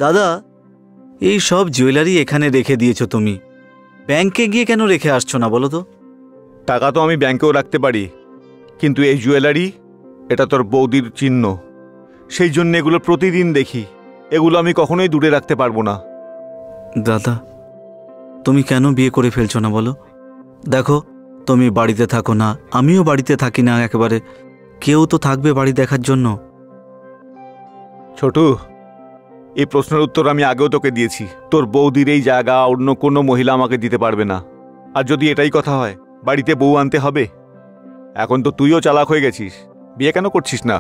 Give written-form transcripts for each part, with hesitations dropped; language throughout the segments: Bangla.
দাদা, এই সব জুয়েলারি এখানে রেখে দিয়েছো তুমি, ব্যাংকে গিয়ে কেন রেখে আসছো না বলো তো? টাকা তো আমি ব্যাংকেও রাখতে পারি, কিন্তু এই জুয়েলারি এটা তোর বৌদির চিহ্ন, সেই জন্য এগুলো প্রতিদিন দেখি। এগুলো আমি কখনোই দূরে রাখতে পারবো না। দাদা, তুমি কেন বিয়ে করে ফেলছো না বলো? দেখো, তুমি বাড়িতে থাকো না, আমিও বাড়িতে থাকি না একেবারে, কেউ তো থাকবে বাড়ি দেখার জন্য। ছোটু, এই প্রশ্নের উত্তর আমি আগেও তোকে দিয়েছি। তোর বৌদির এই জায়গা অন্য কোনো মহিলা আমাকে দিতে পারবে না। আর যদি এটাই কথা হয়, বাড়িতে বউ আনতে হবে। এখন তো তুইও চালাক হয়ে গেছিস, বিয়ে কেন করছিস না?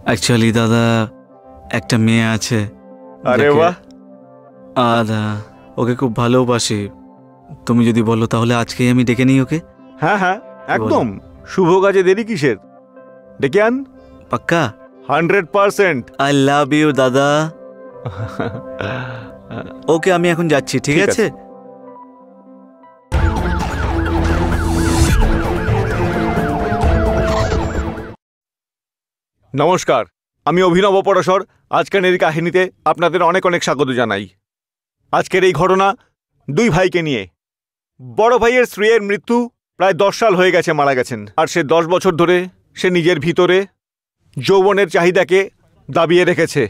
অ্যাকচুয়ালি দাদা, একটা মেয়ে আছে। আরে বাহ! ওকে খুব ভালোবাসি। তুমি যদি বলো তাহলে আজকেই আমি ডেকে নিই ওকে। হ্যাঁ হ্যাঁ, একদম। শুভ কাজে দেরি কিসের? ডেকে আন। পাক্কা? 100%। আই লাভ ইউ দাদা। ওকে, আমি এখন যাচ্ছি, ঠিক আছে? নমস্কার, আমি অভিনব পরশর। আজকের এই কাহিনীতে আপনাদের অনেক অনেক স্বাগত জানাই। আজকের এই ঘটনা দুই ভাইকে নিয়ে। বড় ভাইয়ের স্ত্রীর মৃত্যু প্রায় 10 সাল হয়ে গেছে, মারা গেছেন। আর সে 10 বছর ধরে সে নিজের ভিতরে যৌবনের চাহিদাকে দাবিয়ে রেখেছে।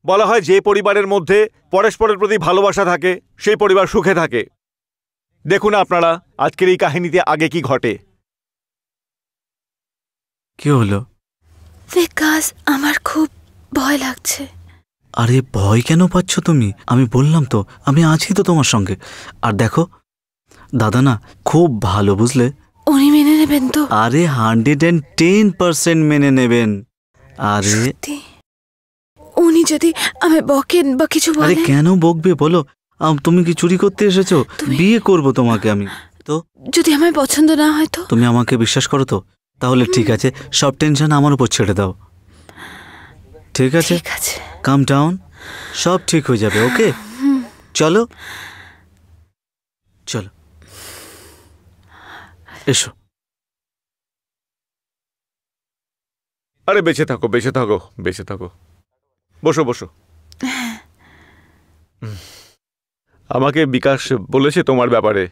বলা হয় যে পরিবারের মধ্যে পরস্পরের প্রতি ভালোবাসা থাকে সেই পরিবার সুখে থাকে। দেখুন আপনারা আজকের এই কাহিনীতে আগে কি ঘটে। কি হলো? বিকাশ, আমার খুব ভয় লাগছে। আরে ভয় কেন পাচ্ছ তুমি? আমি বললাম তো, আমি আছি তো তোমার সঙ্গে। আর দেখো দাদা না খুব ভালো, বুঝলে? উনি মেনে নেবেন তো? আরে 110% মেনে নেবেন। আরে উনি যদি আমায় বকেন বা কিছু বলেন? আরে কেন বকবে বলো? তুমি কি চুরি করতে এসেছো? বিয়ে করব তোমাকে আমি। তো যদি আমায় পছন্দ না হয় তো? তুমি আমাকে বিশ্বাস করো তো? তাহলে ঠিক আছে, সব টেনশন আমার উপর ছেড়ে দাও। ঠিক আছে, কাম ডাউন, সব ঠিক হয়ে যাবে। ওকে, চলো চলো, এসো। আরে বেঁচে থাকো, বেঁচে থাকো, বেঁচে থাকো। বসো বসো। আমাকে বিকাশ বলেছে তোমার ব্যাপারে।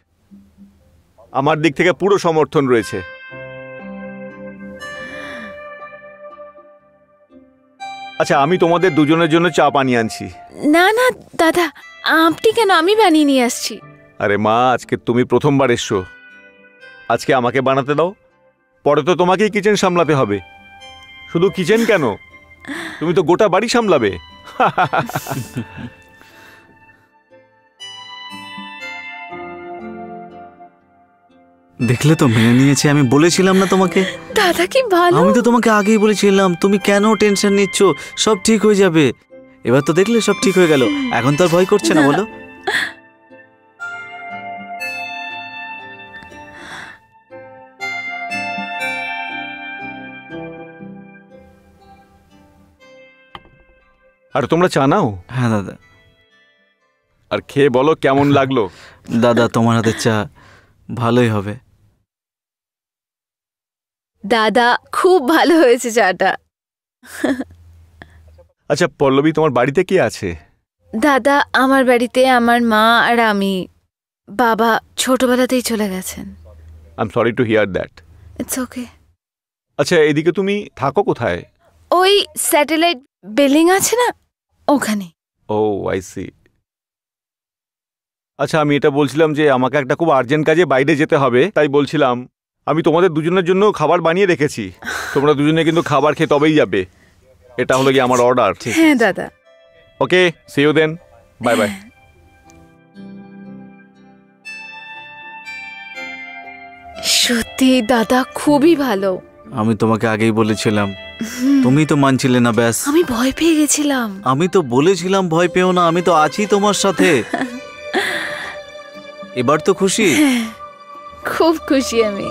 আমার দিক থেকে পুরো সমর্থন রয়েছে। আচ্ছা, আমি তোমাদের দুজনের জন্য চা বানিয়ে আনছি। না না দাদা, আপনি কেন? আমি বানিয়ে নিয়ে আসছি। আরে মা, আজকে তুমি প্রথমবার এসছো, আজকে আমাকে বানাতে দাও। পরে তো তোমাকেই কিচেন সামলাতে হবে। শুধু কিচেন কেন, তুমি তো গোটা বাড়ি সামলাবে। দেখলে তো, মেনে নিয়েছে। আমি বলেছিলাম না তোমাকে? দাদা কি ভালো। আমি তো তোমাকে আগেই বলেছিলাম, তুমি কেন টেনশন নিচ্ছ? সব ঠিক হয়ে যাবে। এবার তো দেখলে সব ঠিক হয়ে গেল। এখন তো আর ভয় করছে না বলো? আর তোমরা চা নাও। হ্যাঁ দাদা। আর খেয়ে বলো কেমন লাগলো। দাদা, তোমার হাতের চা ভালোই হবে। দাদা, খুব ভালো হয়েছে চাটা। আচ্ছা পল্লবী, তোমার বাড়িতে কে আছে? দাদা, আমার বাড়িতে আমার মা আর আমি। বাবা ছোটবেলাতেই চলে গেছেন। I am sorry to hear that. It's okay. আচ্ছা, এদিকে তুমি থাকো কোথায়? ওই স্যাটেলাইট বিল্ডিং আছে না, ওখানে। ও আই সি। আচ্ছা, আমি এটা বলছিলাম যে আমাকে একটা খুব আর্জেন্ট কাজে বাইরে যেতে হবে, তাই বলছিলাম আমি তোমাদের দুজনের জন্য খাবার বানিয়ে রেখেছি। তোমরা দুজনে কিন্তু খাবার খেয়ে তবেই যাবে। এটা হলো কি আমার অর্ডার। হ্যাঁ দাদা। Okay, see you then, bye bye. সত্যি দাদা, খুবই ভালো। আমি তোমাকে আগেই বলেছিলাম, তুমি তো মানছিলে না। ব্যাস, আমি ভয় পেয়ে গেছিলাম। আমি তো বলেছিলাম ভয় পেও না, আমি তো আছি তোমার সাথে। এবার তো খুশি? খুব খুশি আমি।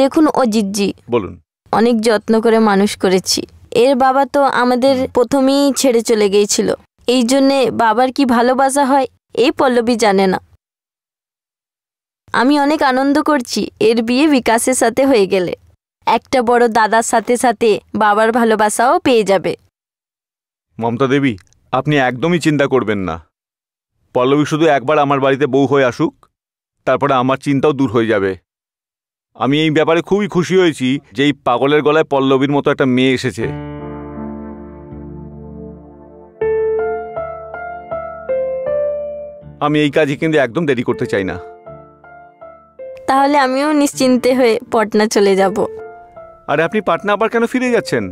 দেখুন অজিতজি, বলুন। অনেক যত্ন করে মানুষ করেছি। এর বাবা তো আমাদের প্রথমেই ছেড়ে চলে গিয়েছিল, এই জন্যে বাবার কি ভালোবাসা হয় এই পল্লবী জানে না। আমি অনেক আনন্দ করছি এর বিয়ে বিকাশের সাথে হয়ে গেলে। একটা বড় দাদার সাথে সাথে বাবার ভালোবাসাও পেয়ে যাবে। মমতা দেবী, আপনি একদমই চিন্তা করবেন না। পল্লবী শুধু একবার আমার বাড়িতে বউ হয়ে আসুক, তারপরে আমার চিন্তাও দূর হয়ে যাবে। আমি এই ব্যাপারে খুবই খুশি হয়েছি যে এই পাগলের গলায় পল্লবীর মতো একটা মেয়ে এসেছে। আমি এই কাজে কিন্তু একদম দেরি করতে চাই না। তাহলে আমিও নিশ্চিন্তে হয়ে পটনা চলে যাব। আরে আপনি পাটনা আবার কেন ফিরে যাচ্ছেন?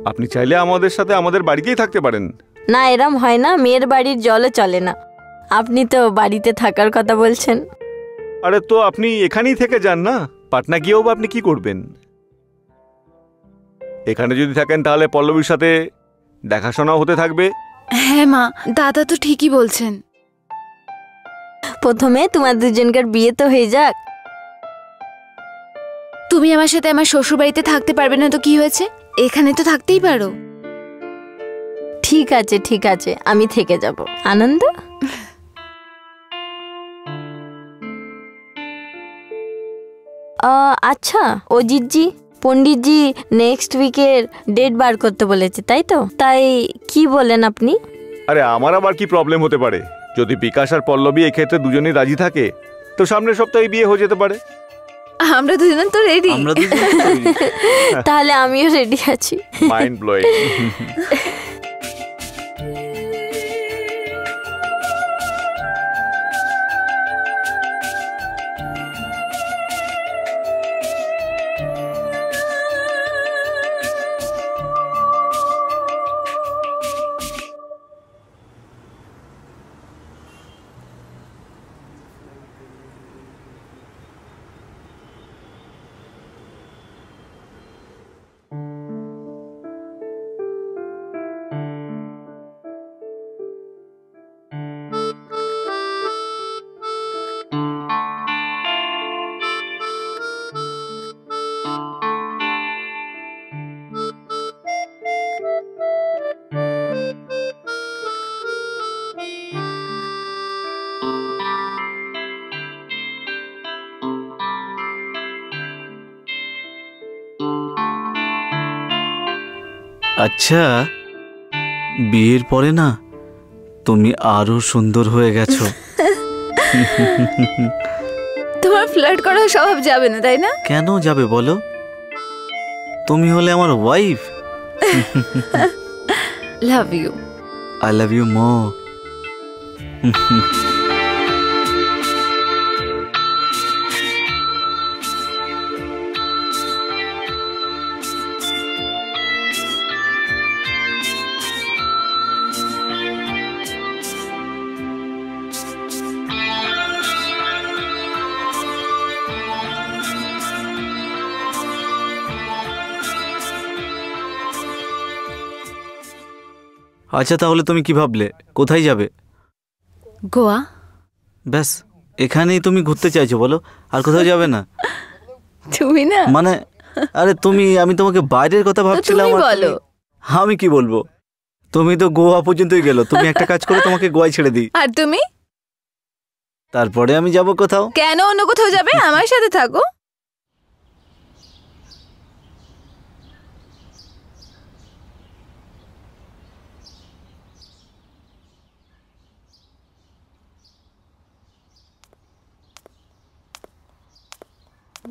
আপনি চাইলে আমাদের সাথে আমাদের বাড়িতেই থাকতে পারেন। না, এরম হয় না, মেয়ের বাড়ির জলও চলে না। আপনি তো বাড়িতে থাকার কথা বলছেন। আরে তো আপনি এখানেই থেকে যান না, পাটনা গিয়েও বা আপনি কি করবেন? এখানে যদি থাকেন তাহলে পল্লবীর সাথে দেখাশোনাও হতে থাকবে। হ্যাঁ মা, দাদা তো ঠিকই বলছেন। প্রথমে তোমার দুজনকার বিয়ে তো হয়ে যাক। তুমি আমার সাথে আমার শ্বশুর বাড়িতে থাকতে পারবে না তো কি হয়েছে, এখানে তো থাকতেই পারো। ঠিক আছে ঠিক আছে, আমি থেকে যাব। আনন্দ। আচ্ছা অজিতজি, পণ্ডিতজি নেক্সট উইকের ডেট বার করতে বলেছে, তাই তো? তাই কি বলেন আপনি? আরে আমার আবার কি প্রবলেম হতে পারে? যদি বিকাশ আর পল্লবী এক্ষেত্রে দুজনেই রাজি থাকে তো সামনের সপ্তাহে বিয়ে হয়ে যেতে পারে। আমরা দুজন তো রেডি। আমরা দুজন তৈরি। তাহলে আমিও রেডি আছি। Mind blowing. আচ্ছা, বিয়ের পরে না তুমি আরো সুন্দর হয়ে গেছো। তোমার ফ্লার্ট করার স্বভাব যাবে না, তাই না? কেন যাবে বলো? তুমি হলে আমার wife. Love you. I love you more. আচ্ছা, তাহলে তুমি কি ভাবলে? কোথায় যাবে? গোয়া। ব্যাস, এখানেই তুমি ঘুরতে চাইছো বলো? আর কোথাও যাবে না? তুমি না মানে আরে আমি তোমাকে বাইরের কথা ভাবছিলাম। তুমি আর বলো। আমি কি বলবো? তুমি তো গোয়া পর্যন্তই গেলো। তুমি একটা কাজ করে তোমাকে গোয়ায় ছেড়ে দিই, আর তুমি? তারপরে আমি যাব কোথাও। কেন অন্য কোথাও যাবে? আমার সাথে থাকো।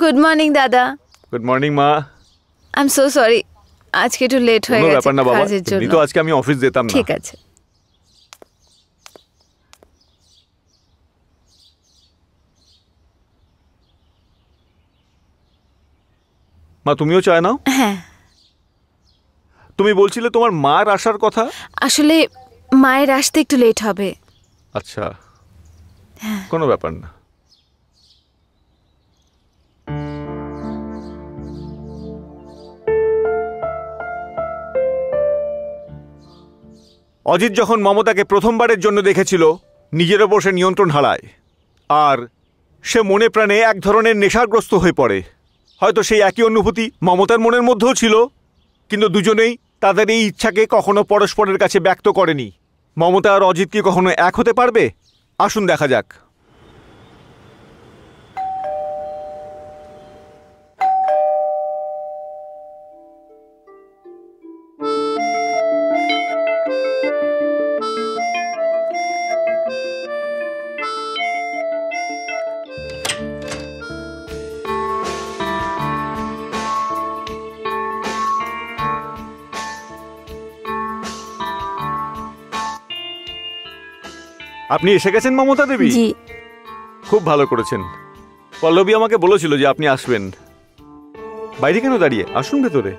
গুড মর্নিং দাদা। গুড মর্নিং মা। আই এম সো সরি, আজকে একটু লেট হয়ে কোনো গেছে ব্যাপার না বাবা, কাজের এমনি জন্য। তো আজকে আমি অফিস যেতাম না। ঠিক আছে। মা তুমিও চায় নাও। হ্যাঁ, তুমি বলছিলে তোমার মার আসার কথা। আসলে মায়ের আসতে একটু লেট হবে। আচ্ছা, হ্যাঁ। কোনো ব্যাপার না। অজিত যখন মমতাকে প্রথমবারের জন্য দেখেছিল নিজের ওপর সে নিয়ন্ত্রণ হারায় আর সে মনে প্রাণে এক ধরনের নেশাগ্রস্ত হয়ে পড়ে। হয়তো সেই একই অনুভূতি মমতার মনের মধ্যেও ছিল, কিন্তু দুজনেই তাদের এই ইচ্ছাকে কখনো পরস্পরের কাছে ব্যক্ত করেনি। মমতা আর অজিত কি কখনো এক হতে পারবে? আসুন দেখা যাক। আপনি এসে গেছেন মমতা দেবী? জি। খুব ভালো করেছেন। পল্লবী আমাকে বলেছিল যে আপনি আসবেন। বাইরে কেন দাঁড়িয়ে, আসুন ভেতরে।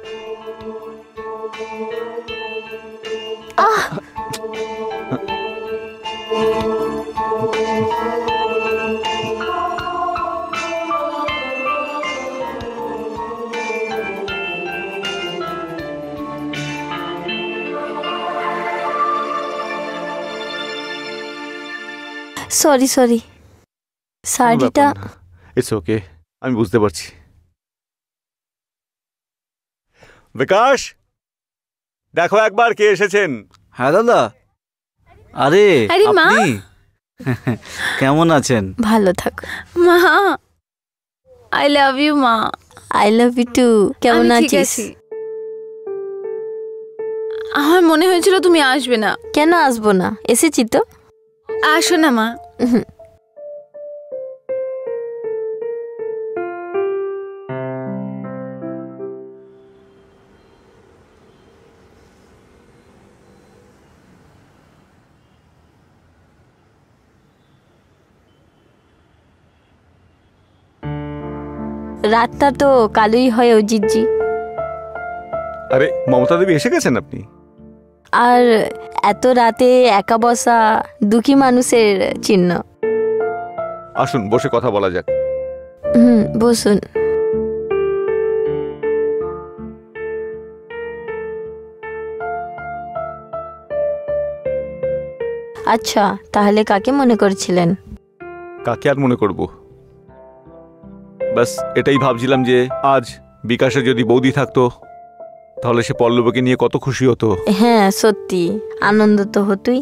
সরি সরি, শাড়িটা। ইটস ওকে, আমি বুঝতে পারছি। বিকাশ, দেখো একবার কে এসেছেন। হ্যাঁ দাদা। আরে আরে মা। আপনি কেমন আছেন? ভালো থাকো। মা, আই লাভ ইউ মা। I love you too. কেমন আমি ঠিক আছিস? আছি। আমার মনে হয়েছিল তুমি আসবে না। কেন আসবো না, এসেছি তো। আসো না মা। রাতটা তো কালোই হয় অজিতজি। আরে মমতা দেবী এসে গেছেন আপনি? আর এত রাতে একা বসা দুঃখী মানুষের চিহ্ন। আসুন বসে কথা বলা যাক। বসুন। আচ্ছা, তাহলে কাকে মনে করছিলেন? কাকে আর মনে করব, বাস এটাই ভাবছিলাম যে আজ বিকাশে যদি বৌদি থাকতো তাহলে সে পল্লবীকে নিয়ে কত খুশি হতো। হ্যাঁ সত্যি, আনন্দ তো হতোই।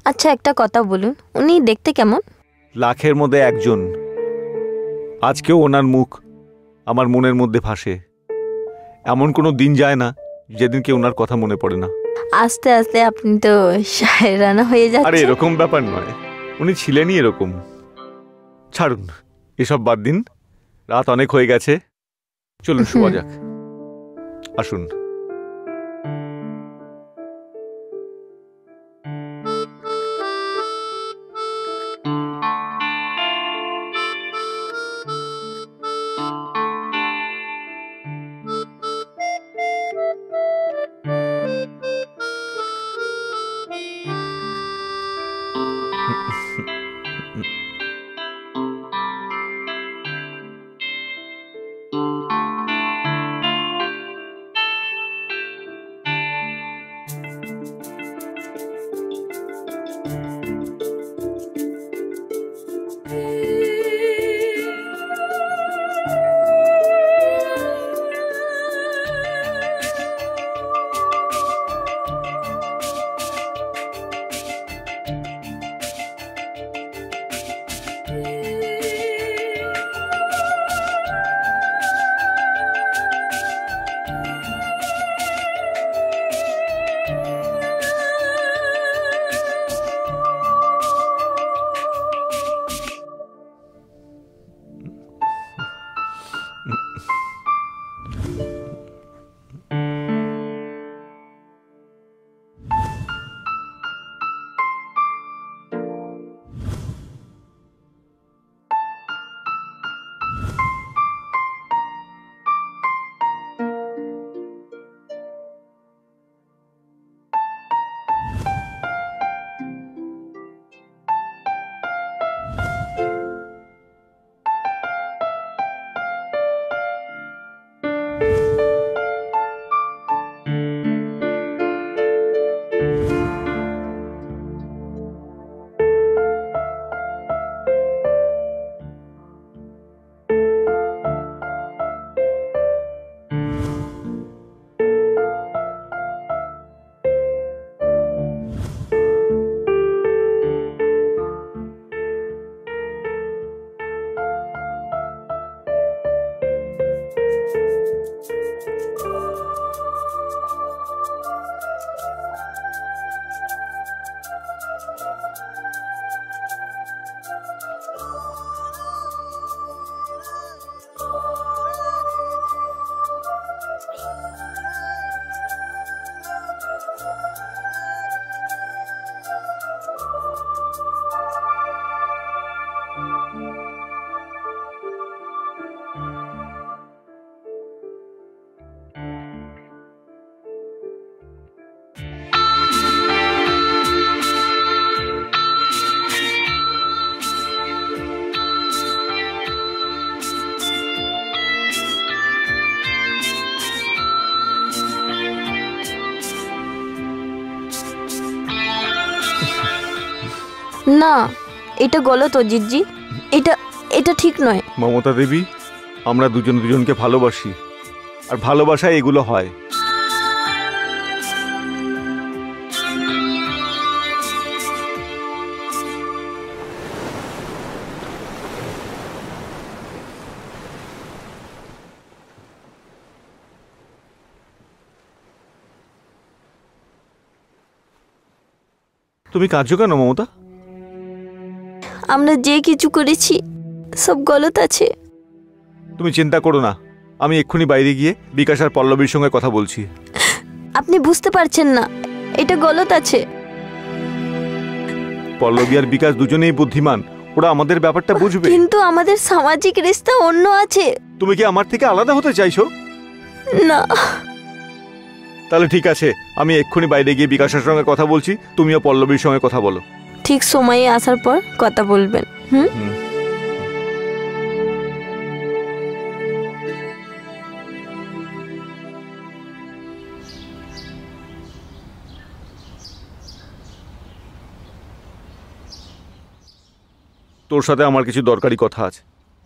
আচ্ছা একটা কথা বলুন, উনি দেখতে কেমন? লাখের মধ্যে একজন। আজকেও ওনার মুখ আমার মনের মধ্যে ভাসে। এমন কোনো দিন যায় না যেদিনকে ওনার কথা মনে পড়ে না। আস্তে আস্তে আপনি তো শায়রানা হয়ে আরে যাচ্ছেন। এরকম ব্যাপার নয়, উনি ছিলেনই এরকম। ছাড়ুন এসব বাদ দিন, রাত অনেক হয়ে গেছে, চলুন শোয়া যাক। আসুন। না, এটা গলত অজিতজি, এটা এটা ঠিক নয়। মমতা দেবী, আমরা দুজন দুজনকে ভালোবাসি, আর ভালোবাসায় এগুলো হয়। তুমি কাঁদছো কেন মমতা? আমরা যে কিছু করেছি সব গলত আছে। তুমি চিন্তা করো না, আমি এক্ষুনি বাইরে গিয়ে বিকাশ আর পল্লবীর সঙ্গে কথা বলছি। আপনি বুঝতে পারছেন না, এটা গলত আছে। পল্লবী আর বিকাশ দুজনেই বুদ্ধিমান, ওরা আমাদের ব্যাপারটা বুঝবে। কিন্তু আমাদের সামাজিক রিস্তা অন্য আছে। তুমি কি আমার থেকে আলাদা হতে চাইছো? না, তাহলে ঠিক আছে, আমি এক্ষুনি বাইরে গিয়ে বিকাশের সঙ্গে কথা বলছি, তুমিও পল্লবীর সঙ্গে কথা বলো। ঠিক সময়ে আসার পর কথা বলবেন। হুম। তোর সাথে আমার কিছু দরকারি কথা আছে।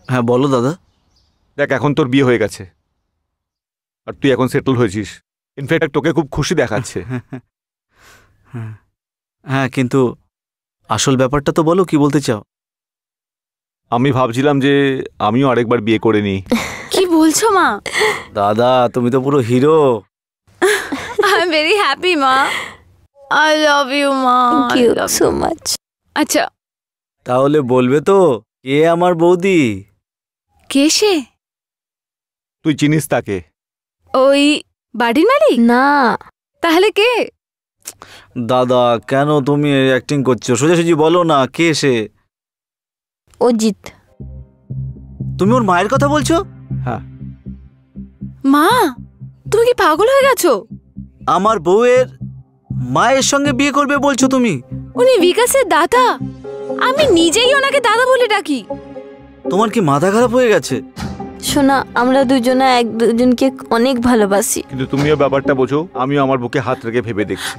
হ্যাঁ বলো দাদা। দেখ, এখন তোর বিয়ে হয়ে গেছে আর তুই এখন সেটেল হয়েছিস। ইনফ্যাক্ট তোকে খুব খুশি দেখাচ্ছে। হ্যাঁ, কিন্তু আসল ব্যাপারটা তো বলো, কি বলতে চাও? আমি ভাবছিলাম যে আমিও আরেকবার বিয়ে করে নিই। কি বলছো মা? দাদা তুমি তো পুরো hero. I am very happy মা। আই লাভ ইউ মা। Thank you so much. আচ্ছা, তাহলে বলবে তো কে আমার বৌদি? কে সে? তুই চিনিস তাকে? ওই বাড়ির মালিক? না। তাহলে কে? দাদা কেন তুমি অ্যাক্টিং করছো? সোজাসুজি বলো না, কে সে? অজিত। তুমি ওর মায়ের কথা বলছো? হ্যাঁ। মা, তুমি কি পাগল হয়ে গেছো? আমার বউয়ের মায়ের সঙ্গে বিয়ে করবে বলছো তুমি? উনি বিকাশের দাদা। আমি নিজেই ওনাকে দাদা বলে ডাকি। তোমার কি মাথা খারাপ হয়ে গেছে? শোনা, আমরা দুজনে এক দুজনকে অনেক ভালোবাসি। কিন্তু তুমিও ব্যাপারটা বোঝো, আমিও আমার বুকে হাত রেখে ভেবে দেখছি।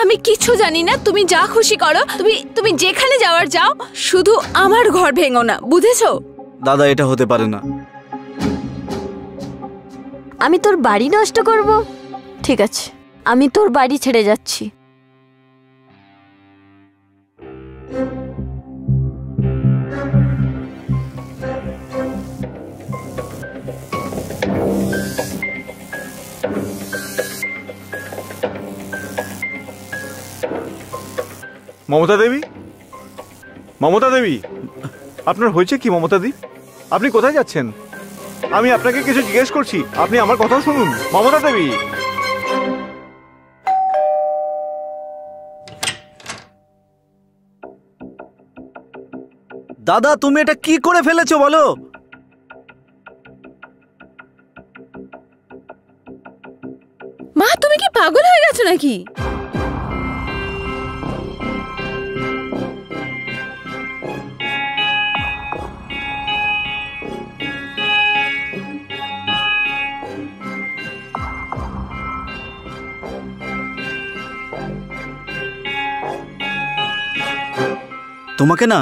আমি কিছু জানি না। তুমি যা খুশি করো, তুমি যেখানে যাওয়ার যাও, শুধু আমার ঘর ভেঙো না, বুঝেছো? দাদা এটা হতে পারে না। আমি তোর বাড়ি নষ্ট করব? ঠিক আছে, আমি তোর বাড়ি ছেড়ে যাচ্ছি। মমতা দেবী, মমতা দেবী, আপনার হয়েছে কি? মমতা দি, আপনি কোথায় যাচ্ছেন? আমি আপনাকে কিছু জিজ্ঞেস করছি, আপনি আমার কথা শুনুন। মমতা দেবী, দাদা তুমি এটা কি করে ফেলেছো বলো? মা, তুমি কি পাগল হয়ে গেছো নাকি? তোমাকে না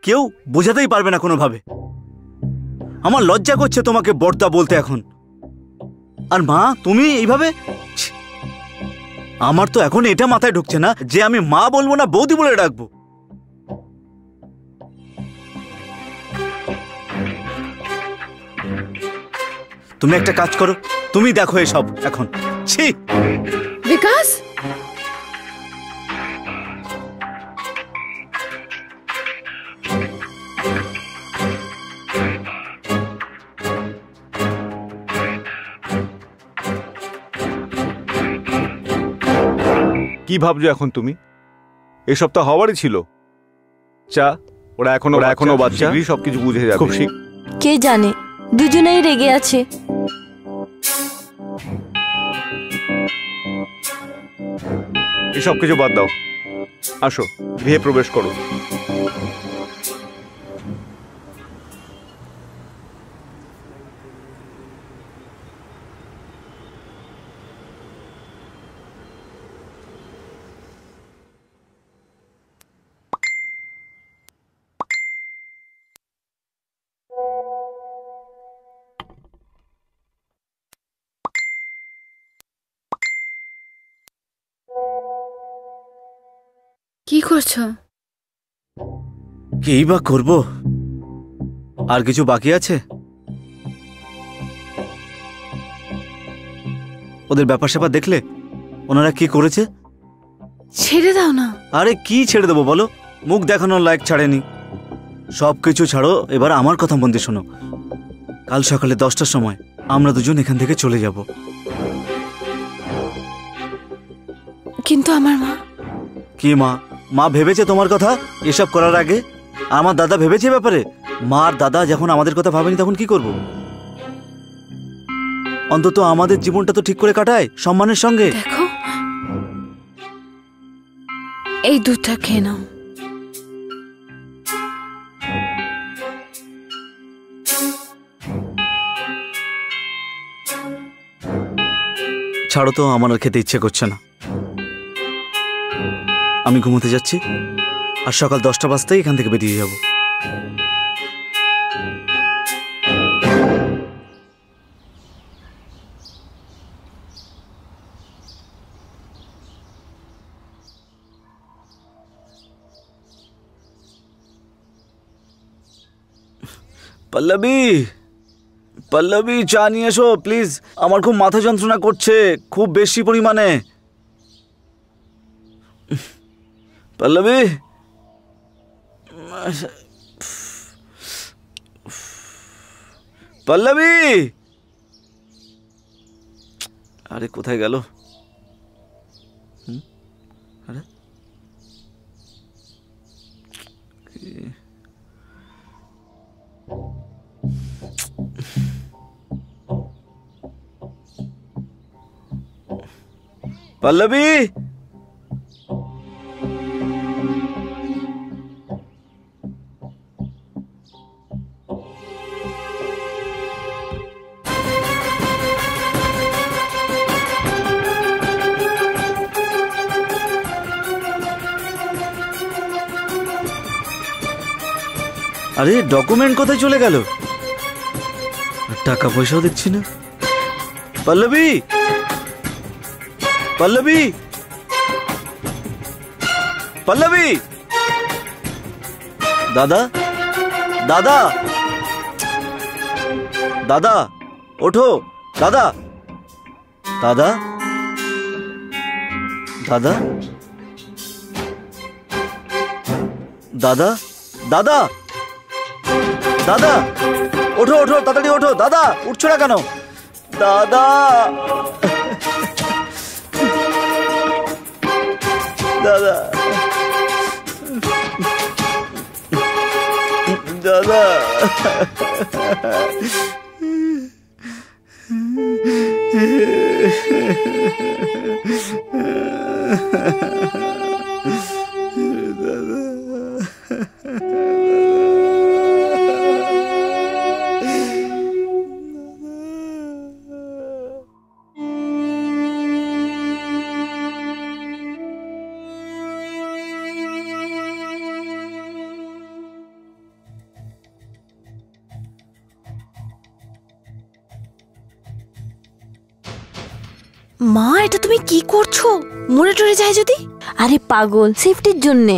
কেউ বোঝাতেই পারবে না কোনোভাবে। আমার লজ্জা করছে তোমাকে বড়দা বলতে এখন। আর মা তুমি এইভাবে, ছি! আমার তো এখন এটা মাথায় ঢুকছে না যে আমি মা বলবো না বৌদি বলে ডাকবো। তুমি একটা কাজ করো, তুমি দেখো এসব এখন। ছি! বিকাশ, কি ভাবছো এখন তুমি? এসব তো হওয়ারই ছিল। চা ওরা এখনো বাচ্চা, সবকিছু বুঝে যাবে খুব শীঘ্র। কে জানে, দুজনেই রেগে আছে। এসব কিছু বাদ দাও, আসো গৃহে প্রবেশ করো। কি করছো? কি বা করব, আর কিছু বাকি আছে? ওদের ব্যাপার স্যাপার দেখলে ওনারা কি করেছে? ছেড়ে দাও না। আরে কি ছেড়ে দেবো বলো, মুখ দেখানোর লায়ক ছাড়েনি। সব কিছু ছাড়ো, এবার আমার কথা মন দিয়ে শোনো। কাল সকালে 10টার সময় আমরা দুজন এখান থেকে চলে যাব। কিন্তু আমার মা। কি মা? মা ভেবেছে তোমার কথা এসব করার আগে? আমার দাদা ভেবেছে ব্যাপারে? মা আর দাদা যখন আমাদের কথা ভাবেনি তখন কি করব? অন্তত আমাদের জীবনটা তো ঠিক করে কাটায় সম্মানের সঙ্গে। দেখো, এই দুধটা খেয়ে নাও। ছাড়ো তো, আমার আর খেতে ইচ্ছে করছে না। আমি ঘুমোতে যাচ্ছি, আর সকাল 10টা বাজতেই এখান থেকে বেরিয়ে যাব। পল্লবী, পল্লবী, চা নিয়ে এসো প্লিজ। আমার খুব মাথা যন্ত্রণা করছে, খুব বেশি পরিমাণে। পল্লবী, পল্লবী, আরে কোথায় গেল? আরে পল্লবী, আরে ডকুমেন্ট কোথায় চলে গেল? টাকা পয়সাও দেখছি না। পল্লবী, পল্লবী, পল্লবী, দাদা, দাদা, দাদা, ওঠো। দাদা, দাদা, দাদা, দাদা, দাদা, দাদা, ওঠো ওঠো, তাড়াতাড়ি ওঠো। দাদা, উঠছো না কেন? দাদা, দাদা, দাদা, মা, এটা তুমি কি করছো? মরে টরে যায় যদি? আরে পাগল, সেফটির জন্যে।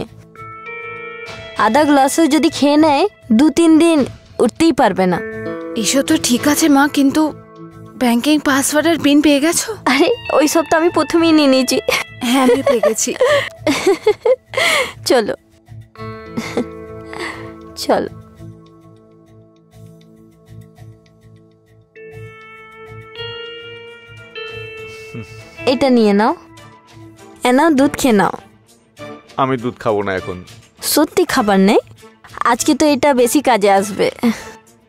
আধা গ্লাসও যদি খেয়ে নেয় 2-3 দিন উঠতেই পারবে না। এসব তো ঠিক আছে মা, কিন্তু ব্যাংকিং পাসওয়ার্ডের পিন পেয়ে গেছো? আরে ওই সব তো আমি প্রথমেই নিয়ে নিয়েছি। হ্যাঁ, আমি পেয়ে গেছি। চলো চলো। এটা নিয়ে নাও, নাও দুধ খেয়ে নাও। আমি দুধ খাবো না এখন। সত্যি খাবার নেই? আজকে তো এটা বেশি কাজে আসবে।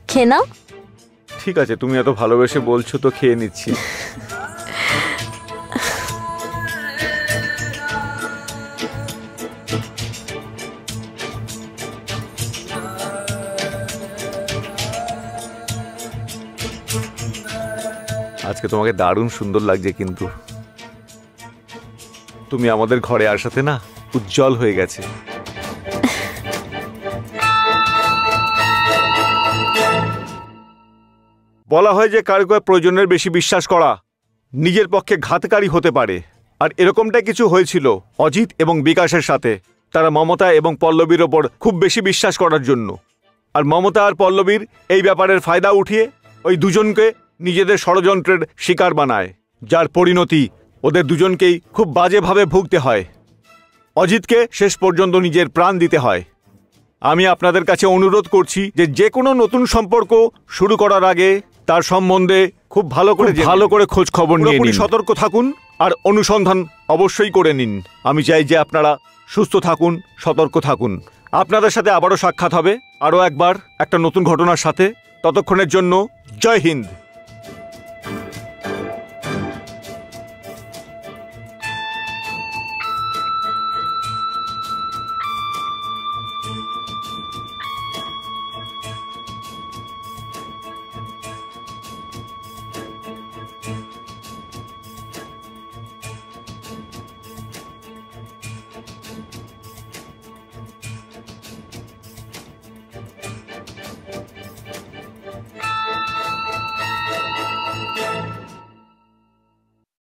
খেয়ে নাও। ঠিক আছে, তুমি এত ভালোবেসে বলছো তো খেয়ে নিচ্ছি। আজকে তোমাকে দারুণ সুন্দর লাগছে, কিন্তু তুমি আমাদের ঘরে আসাতে না উজ্জ্বল হয়ে গেছে। বলা হয় যে কারো প্রয়োজনের বেশি বিশ্বাস করা নিজের পক্ষে ঘাতকারী হতে পারে, আর এরকমটাই কিছু হয়েছিল অজিত এবং বিকাশের সাথে। তারা মমতা এবং পল্লবীর ওপর খুব বেশি বিশ্বাস করার জন্য, আর মমতা আর পল্লবীর এই ব্যাপারের ফায়দা উঠিয়ে ওই দুজনকে নিজেদের ষড়যন্ত্রের শিকার বানায়, যার পরিণতি ওদের দুজনকেই খুব বাজেভাবে ভুগতে হয়। অজিতকে শেষ পর্যন্ত নিজের প্রাণ দিতে হয়। আমি আপনাদের কাছে অনুরোধ করছি যে যে কোনো নতুন সম্পর্ক শুরু করার আগে তার সম্বন্ধে খুব ভালো করে খোঁজ খবর নিয়ে নিন, সতর্ক থাকুন আর অনুসন্ধান অবশ্যই করে নিন। আমি চাই যে আপনারা সুস্থ থাকুন, সতর্ক থাকুন। আপনাদের সাথে আবারও সাক্ষাৎ হবে আরও একবার একটা নতুন ঘটনার সাথে। ততক্ষণের জন্য জয় হিন্দ।